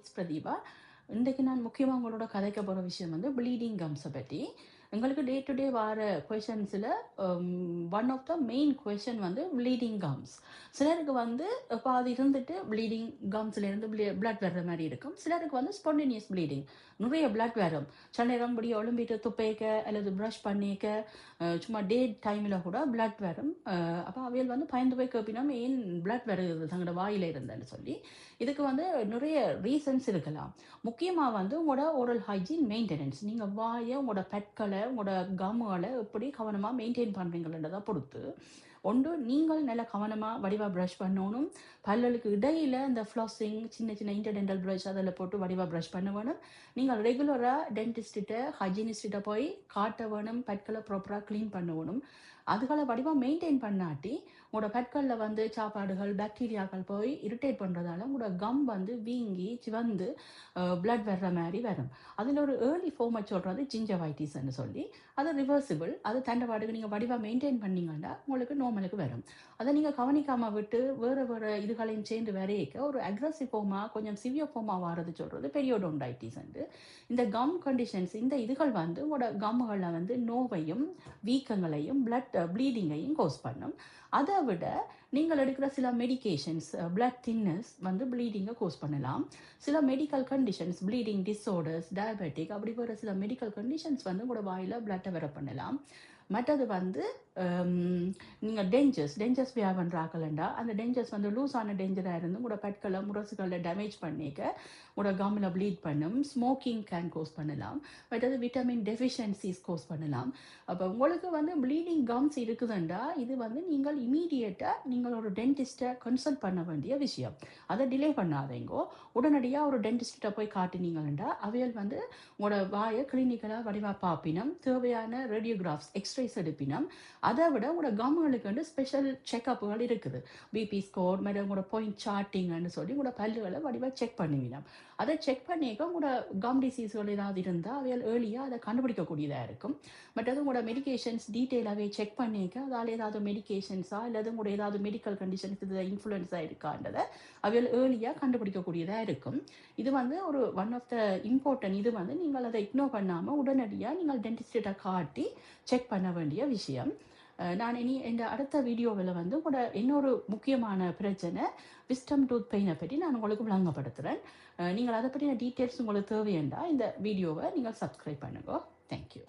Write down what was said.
It's Pratibha. இன்றைக்கு நான் முக்கியமாக உங்களோட கதைக்க போகிற விஷயம் வந்து ப்ளீடிங் கம்ஸை பற்றி. எங்களுக்கு டே டு டே வர கொஷன்ஸில் one of the main question வந்து ப்ளீடிங் கம்ஸ். சிலருக்கு வந்து பாதி இருந்துட்டு ப்ளீடிங் கம்ஸ்லேருந்து பிளட் வர்ற மாதிரி இருக்கும். சிலருக்கு வந்து ஸ்பான்டேனியஸ் ப்ளீடிங், நிறைய பிளட் வரும். சில நேரம் இப்படி ஒலிம்பிட்டு துப்பைக்க அல்லது ப்ரஷ் பண்ணிக்க சும்மா டே டைமில் கூட பிளட் வரும். அப்போ அவையில் வந்து பயந்து போய் கேப்பினா ஏன் பிளட் வருது தங்களோட வாயில் இருந்தேன்னு சொல்லி. இதுக்கு வந்து நிறைய ரீசன்ஸ் இருக்கலாம். முக்கியமாக வந்து உங்களோட ஓரல் ஹைஜீன் மெயின்டெனன்ஸ், நீங்கள் வாயை உங்களோட பெட்களை உங்களோட கம்முகளை எப்படி கவனமாக மெயின்டைன் பண்ணுறீங்களன்றதை பொறுத்து. ஒன்று, நீங்கள் நல்ல கவனமாக வடிவாக ப்ரஷ் பண்ணணும். பல்லுக்கு இடையில் இந்த ஃப்ளாஸிங், சின்ன சின்ன இன்டர்டென்டல் ப்ரஷ் அதில் போட்டு வடிவாக ப்ரஷ் பண்ண வேணும். நீங்கள் ரெகுலராக டென்டிஸ்ட்டிட்ட ஹைஜீனிஸ்ட்டிட்ட போய் காட்ட வேணும். பெட்களை ப்ராப்பராக க்ளீன் பண்ண வேணும். அதுகளை வடிவாக மெயின்டைன் பண்ணாட்டி உங்களோட பெட்களில் வந்து சாப்பாடுகள் பாக்டீரியாக்கள் போய் இரிட்டேட் பண்ணுறதால உங்களோட கம் வந்து வீங்கி சிவந்து பிளட் வர்ற மாதிரி வரும். அதில் ஒரு ஏர்லி ஃபார்மை சொல்கிறது ஜிஞ்சவைட்டிஸ்ன்னு சொல்லி. அது ரிவர்சிபிள். அது தண்டவாடுக்கு நீங்கள் வடிவாக மெயின்டைன் பண்ணிங்கன்னா உங்களுக்கு நார்மலுக்கு வரும். அதை நீங்கள் கவனிக்காமல் விட்டு வேறு வேறு இதுகளையும் சேர்ந்து வரையக்க ஒரு அக்ரஸிவ் ஃபார்மாக கொஞ்சம் சிவியர் ஃபார்மாக வாரது சொல்கிறது பெரியோடோன்டைட்டிஸ். இந்த கம் கண்டிஷன்ஸ், இந்த இதுகள் வந்து உங்களோட கம்முகளில் வந்து நோவையும் வீக்கங்களையும் ப்ளீடிங்கையும் கோஸ் பண்ணும். அதை விட நீங்கள் எடுக்கிற சில மெடிகேஷன்ஸ், பிளட் தின்னஸ் வந்து ப்ளீடிங்கை கோஸ் பண்ணலாம். சில medical conditions, bleeding disorders, diabetic, அப்படி வர சில மெடிக்கல் கண்டிஷன்ஸ் வந்து உங்களோட வாயில் பிளட்டை வர பண்ணலாம். மற்றது வந்து நீங்கள் டெஞ்சர்ஸ் வியாபாரம் பண்ணுறாக்கலண்டா அந்த டெஞ்சர்ஸ் வந்து லூஸான டெஞ்சராக இருந்து உங்களோட பெட்களை முரசுகளில் டேமேஜ் பண்ணிக்க உங்களோட கம்மில் ப்ளீட் பண்ணும். ஸ்மோக்கிங் கேன் கோஸ் பண்ணலாம். மற்றது விட்டமின் டெஃபிஷியன்சிஸ் கோஸ் பண்ணலாம். அப்போ உங்களுக்கு வந்து ப்ளீடிங் கம்ஸ் இருக்குதுண்டா இது வந்து நீங்கள் இமீடியட்டாக நீங்கள் ஒரு டென்டிஸ்ட்டை கன்சல்ட் பண்ண வேண்டிய விஷயம். அதை டிலே பண்ணாதீங்கோ. உடனடியாக ஒரு டென்டிஸ்ட்டை போய் காட்டினீங்கன்னா அவையல் வந்து உங்களோட வாயை கிளினிக்கலாக வடிவாக பார்ப்பினம், தேவையான ரேடியோகிராஃப்ஸ் எக்ஸ்ரேஸ் எடுப்பினம். அதை விட உங்களோட கம்முகளுக்கு வந்து ஸ்பெஷல் செக்அப்புகள் இருக்குது. பிபி ஸ்கோர் மாதிரி உங்களோட பாயிண்ட் சார்ட்டிங்னு சொல்லி உங்களோட பல்லுகளை வடிவாக செக் பண்ணுவீனம். அதை செக் பண்ணிக்க உங்களோட கம் டிசீஸ்கள் ஏதாவது இருந்தால் அவையால் ஏர்லியாக அதை கண்டுபிடிக்கக்கூடியதாக இருக்கும். பட் அது உங்களோட மெடிக்கேஷன்ஸ் டீட்டெயிலாகவே செக் பண்ணிக்க அதால் ஏதாவது மெடிக்கேஷன்ஸா அல்லது உங்களோட ஏதாவது மெடிக்கல் கண்டிஷன்ஸ் இது இன்ஃப்ளூயன்ஸாக இருக்கான்றதை அவையால் ஏர்லியாக கண்டுபிடிக்கக்கூடியதாக இருக்கும். இது வந்து ஒரு ஒன் ஆஃப் த இம்பார்ட்டன்ட். இது வந்து நீங்கள் அதை இக்னோர் பண்ணாமல் உடனடியாக நீங்கள் டென்டிஸ்ட்டை காட்டி செக் பண்ண வேண்டிய விஷயம். நான் இனி இந்த அடுத்த வீடியோவில் வந்து கூட இன்னொரு முக்கியமான பிரச்சனை விஸ்டம் டூத் பெயினை பற்றி நான் உங்களுக்கு விளங்கப்படுத்துகிறேன். நீங்கள் அதை பற்றின டீட்டெயில்ஸ் உங்களுக்கு தேவையண்டா இந்த வீடியோவை நீங்கள் சப்ஸ்கிரைப் பண்ணுங்க. தேங்க்யூ.